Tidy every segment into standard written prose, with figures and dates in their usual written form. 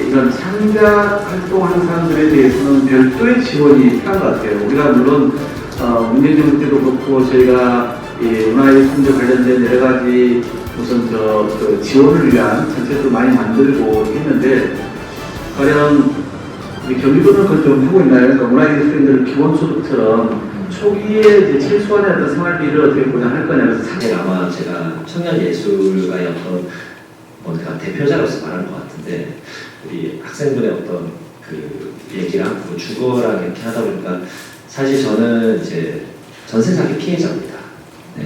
이런 창작 활동하는 사람들에 대해서는 별도의 지원이 필요한 것 같아요. 우리가 물론 문재인 때도 그렇고 저희가 문화예술과 관련된 여러 가지 우선 그 지원을 위한 정책도 많이 만들고 했는데 과연 경기도는 그걸 좀 하고 있나요? 그러니까 문화예술인들 기본소득처럼 초기에 이제 최소한의 어떤 생활비를 어떻게 보장할 거냐면서 아마 제가 청년 예술가의 어떤 뭔가 대표자로서 말하는 것 같은데 우리 학생분의 어떤 그 얘기랑 뭐 주거랑 이렇게 하다 보니까 사실 저는 이제 전세 사기 피해자입니다. 네.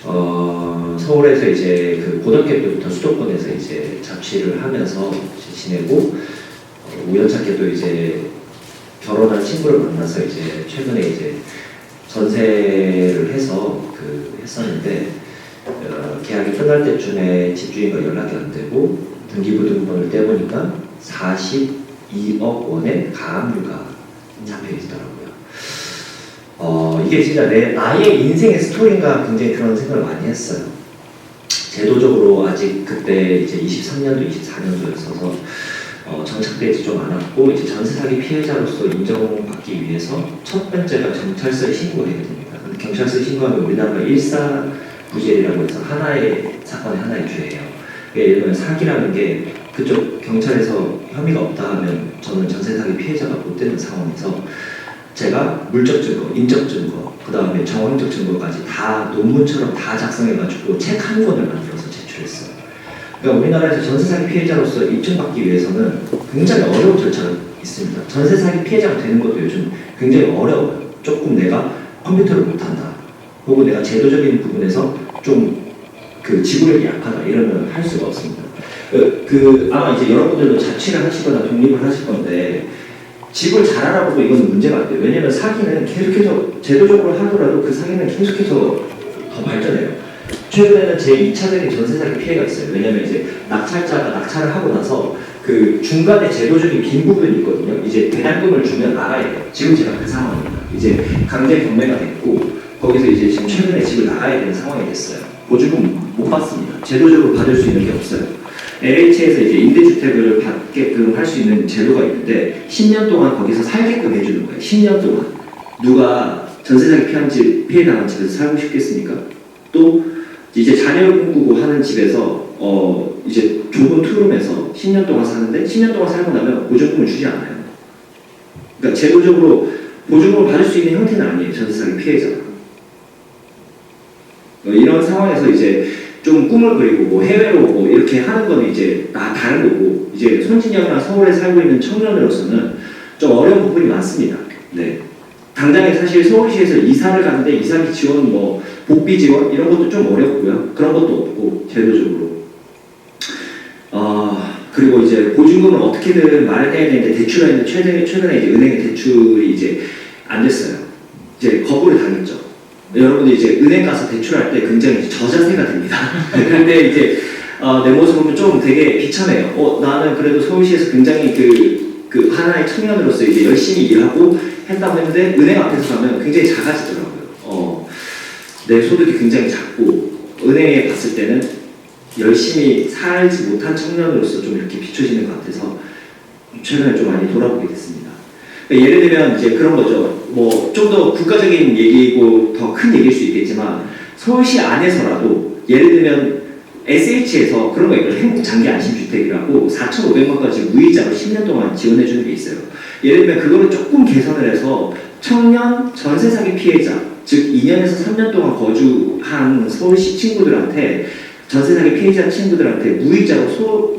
서울에서 이제 그 고등학교 때부터 수도권에서 이제 자취를 하면서 이제 지내고 우연찮게도 이제 결혼한 친구를 만나서 이제 최근에 이제 전세를 해서 했었는데 계약이 끝날 때쯤에 집주인과 연락이 안 되고 등기부등본을 떼보니까 42억 원의 가압류가 잡혀 있더라고요. 이게 진짜 나의 인생의 스토리인가 굉장히 그런 생각을 많이 했어요. 제도적으로 아직 그때 이제 23년도, 24년도였어서 정착되지 좀 않았고 이제 전세 사기 피해자로서 인정받기 위해서 첫 번째가 경찰서에 신고를 해야 됩니다. 경찰서에 신고하면 우리나라 일사부재이라고 해서 하나의 사건의 하나의 죄예요. 예를 들면 사기라는 게 그쪽 경찰에서 혐의가 없다 하면 저는 전세 사기 피해자가 못 되는 상황에서 제가 물적 증거, 인적 증거, 그 다음에 정황적 증거까지 다 논문처럼 다 작성해가지고 책 한 권을 만들어서 제출했어요. 그러니까 우리나라에서 전세 사기 피해자로서 입증받기 위해서는 굉장히 어려운 절차가 있습니다. 전세 사기 피해자가 되는 것도 요즘 굉장히 어려워요. 조금 내가 컴퓨터를 못한다, 혹은 내가 제도적인 부분에서 좀 그 지구력이 약하다 이러면 할 수가 없습니다. 아마 이제 여러분들도 자취를 하시거나 독립을 하실 건데 집을 잘 알아보고 이건 문제가 안 돼요. 왜냐면 사기는 계속해서 제도적으로 하더라도 그 사기는 계속해서 더 발전해요. 최근에는 제 2차적인 전세 사기 피해가 있어요. 왜냐면 이제 낙찰자가 낙찰을 하고 나서 그 중간에 제도적인 빈 부분이 있거든요. 이제 배당금을 주면 나가야 돼요. 지금 제가 그 상황입니다. 이제 강제 경매가 됐고 거기서 이제 지금 최근에 집을 나가야 되는 상황이 됐어요. 보증금 못 받습니다. 제도적으로 받을 수 있는 게 없어요. LH에서 이제 임대주택을 받게끔 할 수 있는 제도가 있는데 10년 동안 거기서 살게끔 해주는 거예요. 10년 동안. 누가 전세사기 피해당한 집에서 살고 싶겠습니까? 또 이제 자녀를 꿈꾸고 하는 집에서 이제 좁은 투룸에서 10년 동안 사는데 10년 동안 살고 나면 보증금을 주지 않아요. 그러니까 제도적으로 보증금을 받을 수 있는 형태는 아니에요. 전세사기 피해자가. 이런 상황에서 이제 좀 꿈을 그리고 뭐 해외로 뭐 이렇게 하는 건 이제 다른 거고, 이제 손진영이랑 서울에 살고 있는 청년으로서는 좀 어려운 부분이 많습니다. 네. 당장에 사실 서울시에서 이사를 가는데 이사비 지원, 뭐 복비 지원 이런 것도 좀 어렵고요. 그런 것도 없고 제도적으로. 그리고 이제 보증금을 어떻게든 마련해야 되는데 대출하는데 최근에 이제 은행의 대출이 이제 안 됐어요. 이제 거부를 당했죠. 여러분들 이제 은행 가서 대출할 때 굉장히 저자세가 됩니다. 근데 이제 내 모습 보면 좀 되게 비참해요. 나는 그래도 서울시에서 굉장히 그 하나의 청년으로서 이제 열심히 일하고 했다고 했는데 은행 앞에서 가면 굉장히 작아지더라고요. 내 소득이 굉장히 작고 은행에 갔을 때는 열심히 살지 못한 청년으로서 좀 이렇게 비춰지는 것 같아서 최근에 좀 많이 돌아보게 됐습니다. 예를 들면 이제 그런 거죠. 뭐 좀 더 국가적인 얘기고 더 큰 얘기일 수 있겠지만 서울시 안에서라도 예를 들면 SH에서 그런 거 있거든요. 행복장기안심주택이라고 4,500만까지 무이자로 10년 동안 지원해 주는 게 있어요. 예를 들면 그거를 조금 개선을 해서 청년 전세 사기 피해자, 즉 2년에서 3년 동안 거주한 서울시 친구들한테 전세 사기 피해자 친구들한테 무이자로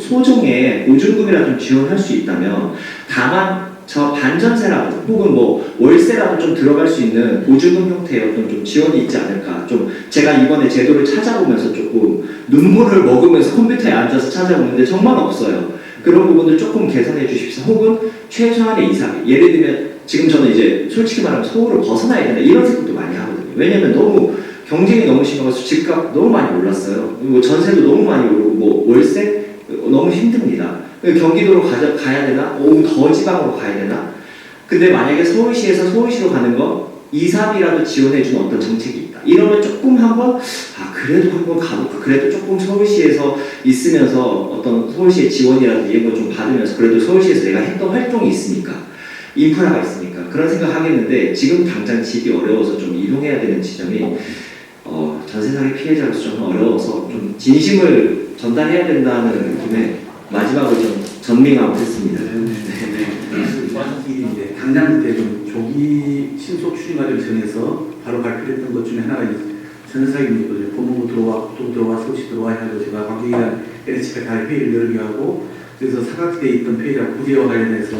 소정의 보증금이라도 좀 지원할 수 있다면, 다만 저 반전세라도 혹은 뭐 월세라도 좀 들어갈 수 있는 보증금 형태의 어떤 좀 지원이 있지 않을까. 좀 제가 이번에 제도를 찾아보면서 조금 눈물을 먹으면서 컴퓨터에 앉아서 찾아보는데 정말 없어요. 그런 부분들 조금 개선해 주십시오. 혹은 최소한의 이상, 예를 들면 지금 저는 이제 솔직히 말하면 서울을 벗어나야 된다 이런 생각도 많이 하거든요. 왜냐면 너무 경쟁이 너무 심해서 집값 너무 많이 올랐어요. 뭐 전세도 너무 많이 오르고 뭐 월세 너무 힘듭니다. 경기도로 가야 되나? 더 지방으로 가야 되나? 근데 만약에 서울시에서 서울시로 가는 거 이사비라도 지원해주는 어떤 정책이 있다. 이러면 조금 한번 그래도 한번 가볼까, 그래도 조금 서울시에서 있으면서 어떤 서울시의 지원이라든지 이런 걸 좀 받으면서 그래도 서울시에서 내가 했던 활동이 있으니까, 인프라가 있으니까 그런 생각 하겠는데, 지금 당장 집이 어려워서 좀 이동해야 되는 지점이 전세상의 피해자로서 좀 어려워서 좀 진심을 전달해야 된다는 느낌에 마지막으로 좀 전밍아웃 했습니다. 일인데 당장 그때 좀 조기 신속 추진 과정 정해서 바로 발표했던 것 중에 하나가 전세사기 문제거든요. 법무부 들어와 서울시 들어와 해가지고 제가 관계기관 LHK 다 회의를 열게 하고, 그래서 사각지대에 있던 피해자 구제와 관련해서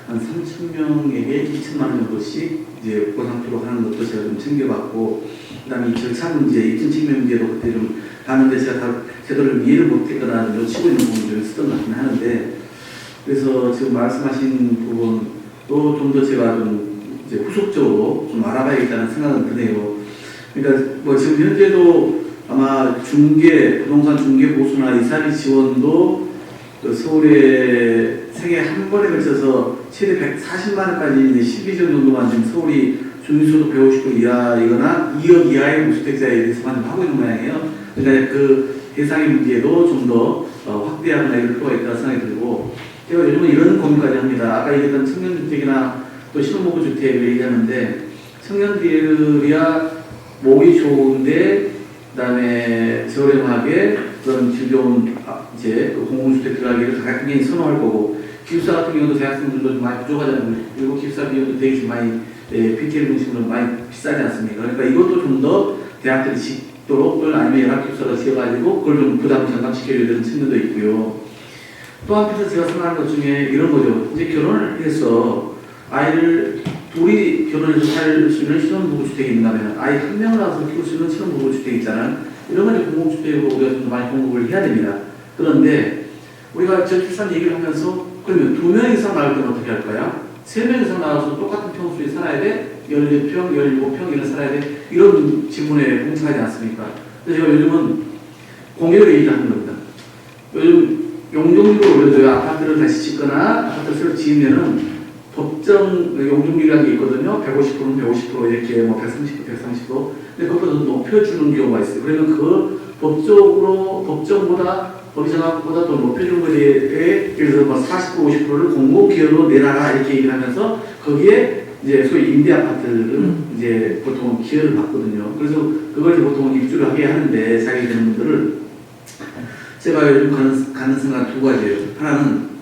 한 3,000명에게 2천만 원 정도씩 이제 보상토록 하는 것도 제가 좀 챙겨봤고, 그다음에 이 절차 문제, 입증 측면 문제도 그때 좀 봤는데 제가 다 제대로 이해를 못했거나 놓치고 있는 부분을 좀 있었던 것 같긴 하는데, 그래서 지금 말씀하신 부분도 좀 더 제가 좀 이제 후속적으로 좀 알아봐야겠다는 생각은 드네요. 그러니까 뭐 지금 현재도 아마 부동산 중개 보수나 이사비 지원도 그 서울에 생애 한 번에 걸쳐서 최대 140만 원까지 이제 12정 정도만 지금 서울이 중위소득 150% 이하이거나 2억 이하의 무주택자에 대해서만 좀 하고 있는 모양이에요. 그러니까 그 대상의 문제도 좀 더 확대하거나 이럴 필요가 있다고 생각이 들고, 제가 요즘은 이런 고민까지 합니다. 아까 얘기했던 청년주택이나 또 신혼부부주택을 얘기하는데, 청년들이야 목이 좋은데 그다음에 저렴하게 그런 질 좋은 이제 공공주택 들어가기를 굉장히 선호할 거고, 기숙사 같은 경우도 대학생들도 좀 많이 부족하잖아요. 그리고 기숙사 비용도 되게 좀 많이 PTL 중심으로 많이 비싸지 않습니까? 그러니까 이것도 좀 더 대학들이 짓도록, 아니면 연합기숙사가 지어가지고 그걸 좀 부담을 전담시켜줘야 되는 측면도 있고요. 또 한편에서 제가 생각하는 것 중에 이런 거죠. 이제 결혼을 해서 아이를 둘이 결혼해서 살 수 있는 신혼부부주택이 있다면 아이 한 명을 낳아서 키울 수 있는 신혼부부주택이 있잖아요. 이런 걸 공공주택으로 우리가 좀 많이 공급을 해야 됩니다. 그런데 우리가 저출산 얘기를 하면서 그러면 2명 이상 나올 때는 어떻게 할까요? 3명 이상 나와서 똑같은 평수에 살아야 돼? 14평, 17평 이런 살아야 돼? 이런 질문에 봉착하지 않습니까? 그래서 제가 요즘은 공개로 얘기하는 겁니다. 요즘 용적률을 올려줘야 아파트를 다시 짓거나 아파트를 새로 지으면은 법정 용적률이라는 게 있거든요. 150%는 150% 이렇게 뭐 130%, 130%. 근데 그것보다 더 높여주는 경우가 있어요. 그러면 그 법정보다 법의정확보다 더 높여주는 거에 예를 들어서 뭐 40%, 50%를 공공기여로 내놔라 이렇게 얘기를 하면서 거기에 이제 소위 임대 아파트를 이제 보통 기여를 받거든요. 그래서 그걸 이제 보통 입주를 하게 하는데 자기 되는 분들을 제가 요즘 가는 생각 두 가지예요. 하나는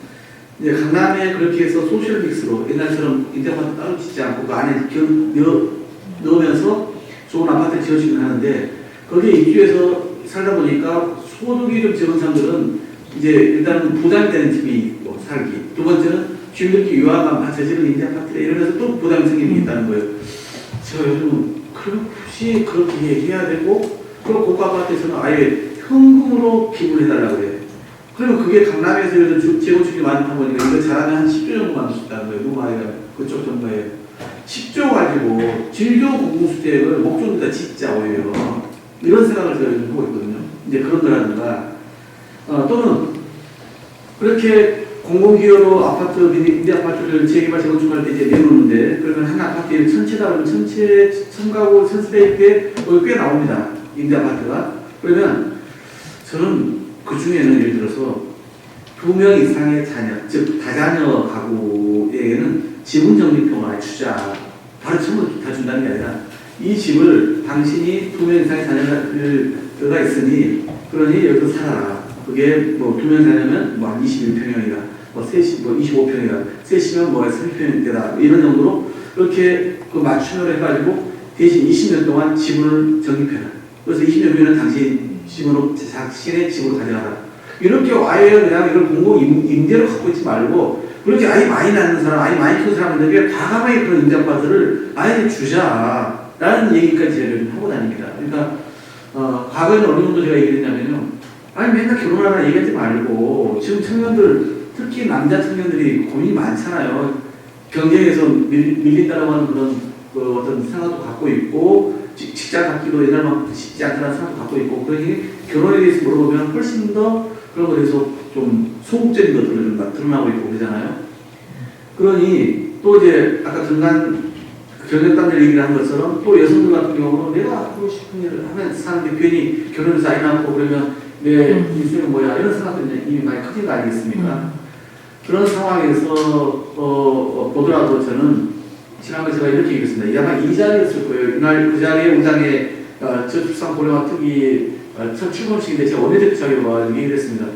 이제 강남에 그렇게 해서 소셜 믹스로 옛날처럼 임대아파트 따로 짓지 않고 그 안에 넣으면서 좋은 아파트를 지어주긴 하는데, 거기에 입주해서 살다 보니까 소득이 좀 적은 사람들은 이제 일단 부담이 되는 집이 있고 살기. 두 번째는 주민들끼리 유화감 받쳐지는 임대아파트에 이러면서 또 부담이 생기는 게 있다는 거예요. 제가 요즘 굳이 그렇게 얘기해야 되고, 그리고 고가 아파트에서는 아예 현금으로 기부를 해달라고 그래요. 그러면 그게 강남에서 요즘 재건축이 많다 보니까 이거 잘하면 한 10조 정도 만들 수 있다는 거예요. 너무 아이가 그쪽 정도에 10조 가지고 질교 공공주택을 목조에다 짓자 오히려, 이런 생각을 제가 요즘 하고 있거든요. 이제 그런 거라든가 또는 그렇게 공공기여로 아파트, 임대 아파트를 재개발 재건축할 때 이제 내놓는데, 그러면 한 아파트에 전체다 그러면 전체 1000가구 1000세대일 때 꽤 나옵니다. 임대 아파트가. 그러면 저는 그 중에는 예를 들어서 2명 이상의 자녀, 즉 다자녀 가구에게는 지분 적립형을 주자. 바로 전부 다 준다는 게 아니라 이 집을 당신이 2명 이상의 자녀가 있으니 그러니 여기서 살아라. 그게 뭐 2명 자녀면 뭐 한 21평형이다. 뭐 25평이다. 셋이면 뭐 30평대다. 이런 정도로 그렇게 그 맞춤을 해가지고 대신 20년 동안 지분을 적립해라. 그래서 20년 후에는 당신 집으로 자신의 집으로 가져가라. 이렇게 아예 그냥 이걸 공공 임대로 갖고 있지 말고, 그렇게 아이 많이 낳는 사람, 아이 많이 키우는 사람들에게 과감하게 그런 임대 아파트를 아예 주자라는 얘기까지 제가 요즘 하고 다닙니다. 그러니까 과거에는 어느 정도 제가 얘기했냐면요, 아니 맨날 결혼하라 얘기하지 말고, 지금 청년들 특히 남자 청년들이 고민이 많잖아요. 경쟁에서 밀린다라고 하는 그런 어떤 생각도 갖고 있고, 직장 갖기도 옛날만큼 쉽지 않다는 생각도 갖고 있고, 그러니 결혼에 대해서 물어보면 훨씬 더 그런 거에 대해서 좀 소극적인 것들을 좀 드러나고 있고 그러잖아요. 그러니 또 이제 아까 중간 경력단들 얘기를 한 것처럼 또 여성들 같은 경우는 내가 하고 싶은 일을 하면 사는데 괜히 결혼해서 아이 낳고 그러면 내 인생은 뭐야 이런 생각들이 이미 많이 커진 거 아니겠습니까? 그런 상황에서 보더라도 저는 지난번에 제가 이렇게 얘기했습니다. 아마 이 자리였을 거예요. 이날 그 자리에 우장에 저출산 고령화 특위 첫 출범식인데 제가 원내대표 자리로 와서 얘기를 했습니다.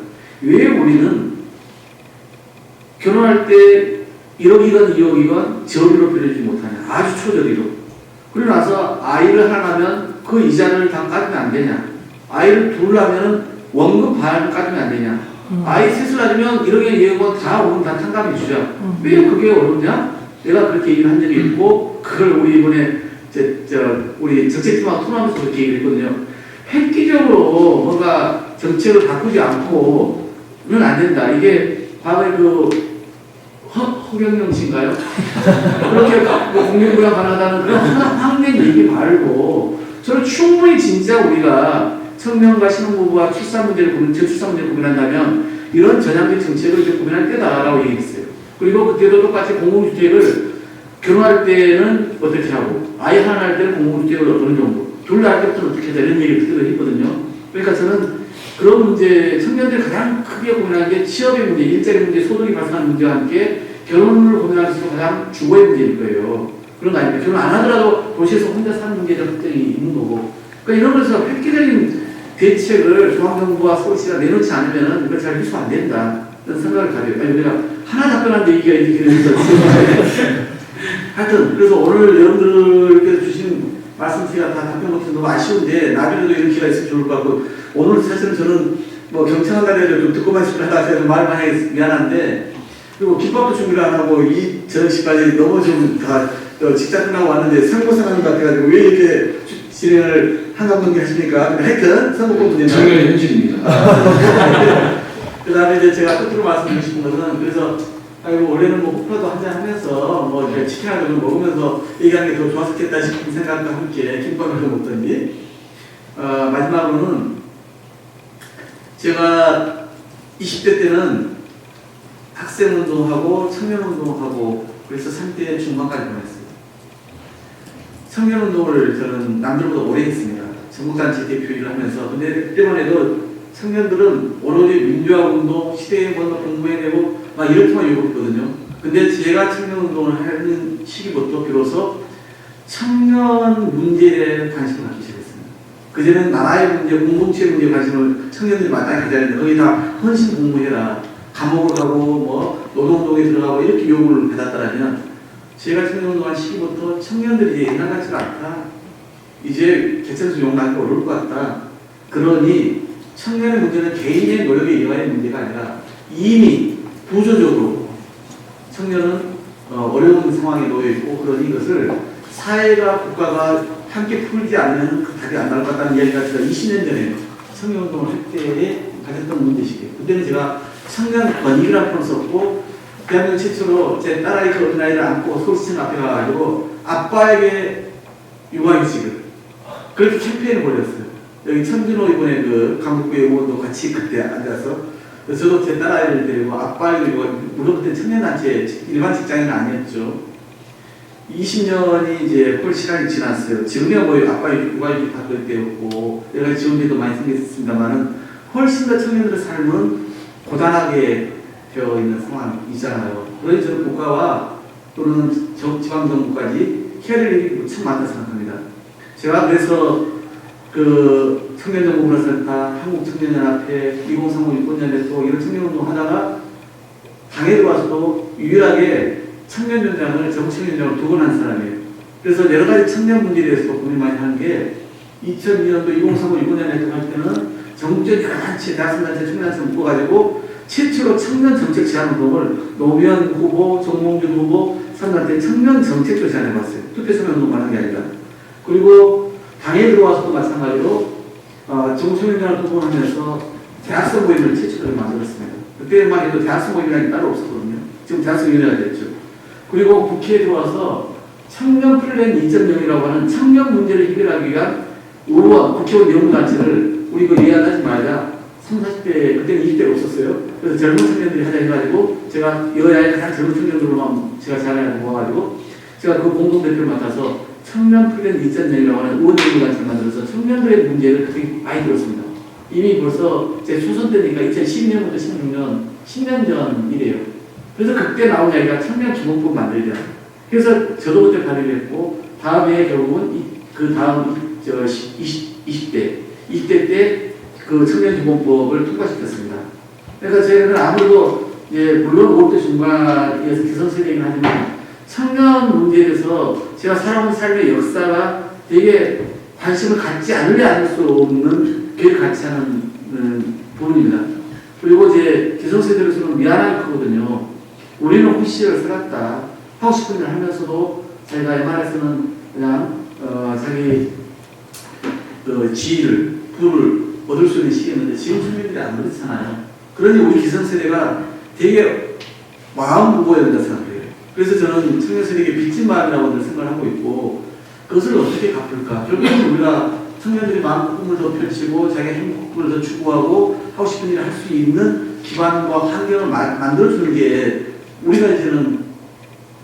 왜 우리는 결혼할 때 1억이건 2억이건 저리로 빌려주지 못하냐. 아주 초저리로. 그러고 나서 아이를 하나 하면 그 이자를 다 까지면 안 되냐. 아이를 둘라면 원금 반 까지면 안 되냐. 아이 셋을 낳으면 1억에 2억은 다 오면 다 탕감해 주자. 왜 그게 어렵냐? 내가 그렇게 얘기를 한 적이 있고 그걸 우리 이번에 우리 정책팀하고 토론하면서 그렇게 얘기를 했거든요. 획기적으로 뭔가 정책을 바꾸지 않고는 안 된다. 이게 과거에 허경영 씨인가요? 그렇게 공룡부양 가능하다는 그런 황된 얘기 말고 저는 충분히 진짜 우리가 청년과 신혼부부와 출산 문제를 고민한다면 이런 전향적 정책을 이제 고민할 때다라고 얘기했어요. 그리고 그때도 똑같이 공공주택을 결혼할 때는 어떻게 하고 아이 하나 할 때는 공공주택을 어느 정도 둘 다 할 때부터 어떻게 하자 이런 얘기를 그때도 했거든요. 그러니까 저는 그런 문제 청년들이 가장 크게 고민하는 게 취업의 문제, 일자리 문제, 소득이 발생하는 문제와 함께 결혼을 고민할 수 있는 가장 주거의 문제일 거예요. 그런 거 아닙니까? 결혼 안 하더라도 도시에서 혼자 사는 문제가 특징이 있는 거고. 그러니까 이런 것에서 획기적인 대책을 중앙정부와 서울시가 내놓지 않으면 이걸 잘 해서 안 된다. 이런 생각을 가져요. 아니, 우리가 하나 답변한 얘기가 이렇게 되면서. 하여튼, 그래서 오늘 여러분들께서 주신 말씀 제가 다 답변 못해서 너무 아쉬운데, 나중에도 이런 기회가 있으면 좋을 것 같고, 오늘 사실은 저는 경청한 날에 좀 듣고만 싶다 제가 말 많이 해서 미안한데, 그리고 기밥도 준비를 안 하고, 이 저녁시까지 너무 좀 다 직장 끝나고 왔는데, 선거생하는 것 같아가지고, 왜 이렇게 진행을 한감독님 하십니까? 하여튼, 선거법 문제는. 정면의 현실입니다. 그 다음에 이제 제가 끝으로 말씀드리고 싶은 것은, 그래서, 아이고, 원래는 호프라도 한잔 하면서, 이제 치킨 하나 좀 먹으면서 얘기하는 게 더 좋았겠다 싶은 생각과 함께, 김밥을 좀 먹던지, 마지막으로는, 제가 20대 때는 학생운동하고, 청년운동하고, 그래서 3대 중반까지 보냈어요. 청년운동을 저는 남들보다 오래 했습니다. 전국단체 대표 일을 하면서. 근데 그때만 해도 청년들은 오로지 민주화운동, 시대에 뭔가 공부해내고 막 이렇게만 요구했거든요. 근데 제가 청년운동을 하는 시기부터 비로소 청년 문제에 관심을 갖기 시작했습니다. 그전에는 나라의 문제, 공동체의 문제에 관심을 청년들이 많이 가졌는데 거기 다 헌신 공부해라. 감옥을 가고 노동운동에 들어가고 이렇게 요구를 받았다면 제가 청년운동한 시기부터 청년들이 옛날 같지가 않다. 이제 개천에서 용납하기 어려울 것 같다. 그러니 청년의 문제는 개인의 노력에 의한 문제가 아니라 이미 구조적으로 청년은 어려운 상황에 놓여 있고 그러니 이것을 사회가 국가가 함께 풀지 않으면 그 답이 안 나올 것 같다는 이야기가 제가 20년 전에 청년운동을 할 때에 가졌던 문제시기예요. 그때는 제가 청년 권익이라는 표현을 썼고 대한민국 최초로 제 딸아이 그 어린아이를 안고 서울시청 앞에 가가지고 아빠에게 육아휴직을 그렇게 캠페인을 벌였어요. 여기 천준호 이번에 그 강북구의 의원도 같이 그때 앉아서 저도 제 딸아이를 데리고 아빠에게 물론 그때 청년단체 일반 직장인은 아니었죠. 20년이 이제 헐 시간이 지났어요. 지금이야 아빠 육아휴직 받을 때였고 여러 가지 지원제도 많이 생겼습니다만은 훨씬 더 청년들의 삶은 고단하게 되어 있는 상황이잖아요. 그러니 저는 국가와 또는 지방정부까지 해야 될 일이 참 많다고 생각합니다. 제가 그래서 그 청년정부문화센터, 한국청년연합회, 2035 유권연대토 이런 청년운동 하다가 당에 들어와서도 유일하게 청년위원장을 정치위원장을 2번 한 사람이에요. 그래서 여러 가지 청년 문제에 대해서 고민 많이 하는 게 2002년도 2035 유권연대토 할 때는 전국적 여러 단체, 대학생단체, 청년단체 묶어가지고 최초로 청년 정책 제안 운동을 노무현 후보, 정몽준 후보, 사람들한테 청년 정책도 제안해봤어요. 투표 참여 운동만 한 게 아니라. 그리고 당에 들어와서도 마찬가지로 정청년단을 도움하면서 대학생 모임을 최초로 만들었습니다. 그때만 해도 대학생 모임이라는 게 따로 없었거든요. 지금 대학생위원회가 됐죠. 그리고 국회에 들어와서 청년 플랜 2.0이라고 하는 청년 문제를 해결하기 위한 의원, 국회의원 연구단체를 우리 그 예약하지 말자. 30, 40대, 그때는 20대가 없었어요. 그래서 젊은 청년들이 하자 해가지고, 제가 여야의 가장 젊은 청년들로만 제가 제안을 모아가지고, 제가 그 공동대표를 맡아서 청년 플랜 2.0이라고 하는 의원연구단체를 만들어서 청년들의 문제를 되게 많이 들었습니다. 이미 벌써 제 초선 때니까 2012년부터 16년, 10년 전이래요. 그래서 그때 나온 이야기가 청년 기본법 만들자. 그래서 저도 그때 발의를 했고, 다음에 결국은 그 다음 20대 때 그 청년 기본법을 통과시켰습니다. 그러니까 저희는 아무래도 물론 50대 중반에서 기성세대이긴 하지만 청년 문제에 대해서 제가 살아온 삶의 역사가 되게 관심을 갖지 않을 수 없는 게 같이 하는 부분입니다. 그리고 이제 기성세대로서는 미안함이 크거든요. 우리는 후시를 살았다. 하고 싶은 일 하면서도 자기가 MR에서는 그냥 자기 지위를, 부를 얻을 수 있는 시기였는데 지금 청년들이 안 그렇잖아요. 그러니 우리 기성세대가 되게 마음 무거워야 된다 생각해요. 그래서 저는 청년세대에게 빚진 마음이라고 생각을 하고 있고, 그것을 어떻게 갚을까? 결국은 우리가 청년들이 마음 꿈을 더 펼치고 자기 행복을 더 추구하고 하고 싶은 일을 할 수 있는 기반과 환경을 만들어주는 게 우리가 이제는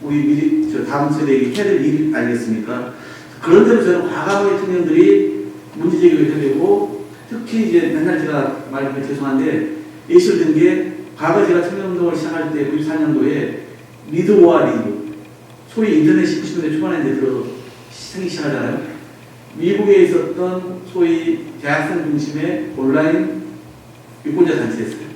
우리 다음 세대에게 해야 될 일 아니겠습니까? 그런 대로 저는 과감하게 청년들이 문제제기를 해야 되고, 특히 이제 맨날 제가 말하면 죄송한데 예시를 든 게, 과거 제가 청년운동을 시작할 때 94년도에 리드와 리드, 소위 인터넷이 90년대 초반에 생기기 시작하잖아요. 미국에 있었던 소위 대학생 중심의 온라인 유권자 단체였어요.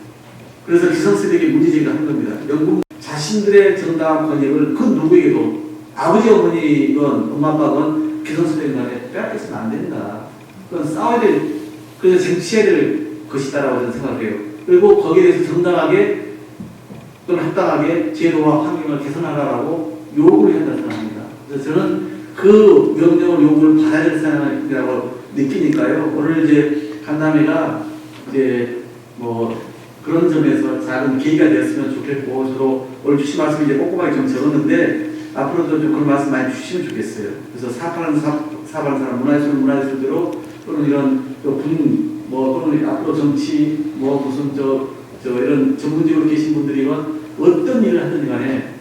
그래서 기성세대에게 문제제기를 한 겁니다. 영국 자신들의 정당한 권익을 그 누구에게도 아버지 어머니건 엄마 아빠건 기성세대 간에 빼앗겨서는 안 된다. 그건 싸워야 될, 그래서 쟁취해야 될 것이다라고 저는 생각해요. 그리고 거기에 대해서 정당하게 또는 합당하게 제도와 환경을 개선하라고 요구를 한다고 생각합니다. 그래서 저는 그 명령을 요구를 받아야 될 사람이라고 느끼니까요. 오늘 이제 간담회가 이제 뭐 그런 점에서 작은 계기가 되었으면 좋겠고, 저도 오늘 주신 말씀 이제 꼼꼼하게 좀 적었는데 앞으로도 좀 그런 말씀 많이 주시면 좋겠어요. 그래서 사업하는 사람, 문화예술대로 또는 이런 또는 앞으로 정치 무슨 이런 전문직으로 계신 분들이건 어떤 일을 하든 간에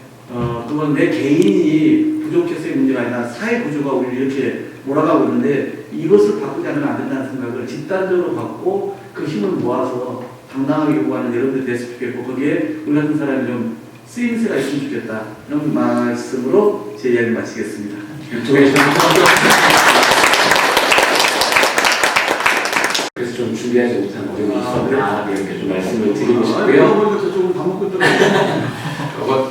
그건 내 개인이 부족해서의 문제가 아니라 사회 구조가 우리를 이렇게 몰아가고 있는데 이것을 바꾸지 않으면 안 된다는 생각을 집단적으로 갖고 그 힘을 모아서 당당하게 요구하는 여러분들이 됐으면 좋겠고, 거기에 우리 같은 사람이 좀 쓰임새가 있으면 좋겠다. 이런 말씀으로 제 이야기를 마치겠습니다. 그래서 좀 준비하지 못한 어려움이 있었나 이렇게 좀 말씀을 드리고 싶고요. 저쪽은 밥 먹고 있더라고요.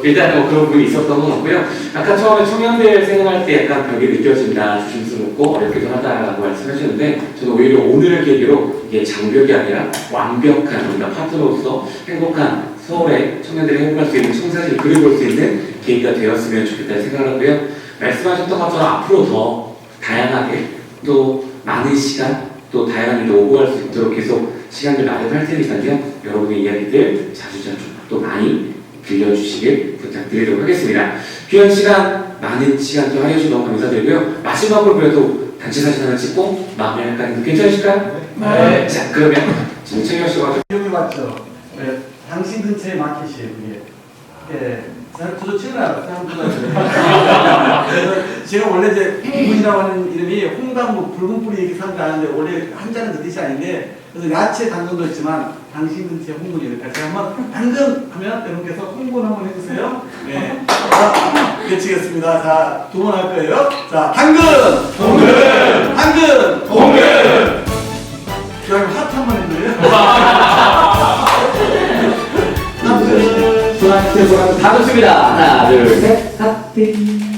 일단 그런 부분이 있었던 건 없고요. 아까 처음에 청년들 생각할 때 약간 벽이 느껴진다, 조심스럽고 어렵기도 하다라고 말씀하셨는데, 저는 오히려 오늘을 계기로 이게 장벽이 아니라 완벽한 우리가 파트너로서 행복한 서울의 청년들이 행복할 수 있는 청사진을 그려볼 수 있는 계기가 되었으면 좋겠다는 생각을 하고요. 말씀하셨던 것처럼 앞으로 더 다양하게 또 많은 시간 또 다양한 일도 오고할 수 있도록 계속 시간을 마련할 테니까요. 여러분의 이야기들 자주자주 또 많이 들려주시길 부탁드리도록 하겠습니다. 귀한 시간, 많은 시간 또 할애해주셔서 너무 감사드리고요. 마지막으로 그래도 단체 사진 하나 찍고 마무리할까요? 괜찮으실까요? 네. 자, 그러면 지금 챙겨 씨가 여기 맞죠? 네. 당신 근처에 마켓이에요, 이게. 네. 저도 최근에 알았어요. 그래서 제가 원래 이제 이분이라고 하는 이름이 홍당무 붉은 뿌리 이렇게 사는 줄 아는데 원래 한자는 그 뜻이 아닌데, 그래서 야채 당근도 있지만 당신 근처에 홍분이 이렇게. 제가 한번 당근 하면 여러분께서 홍분 한번 해주세요. 네. 자, 외치겠습니다. 자, 두 번 할 거예요. 자, 당근! 당근! 당근! 당근! 자, 하트 한번 해줘요. 다 좋습니다. 하나, 둘, 셋, 하트.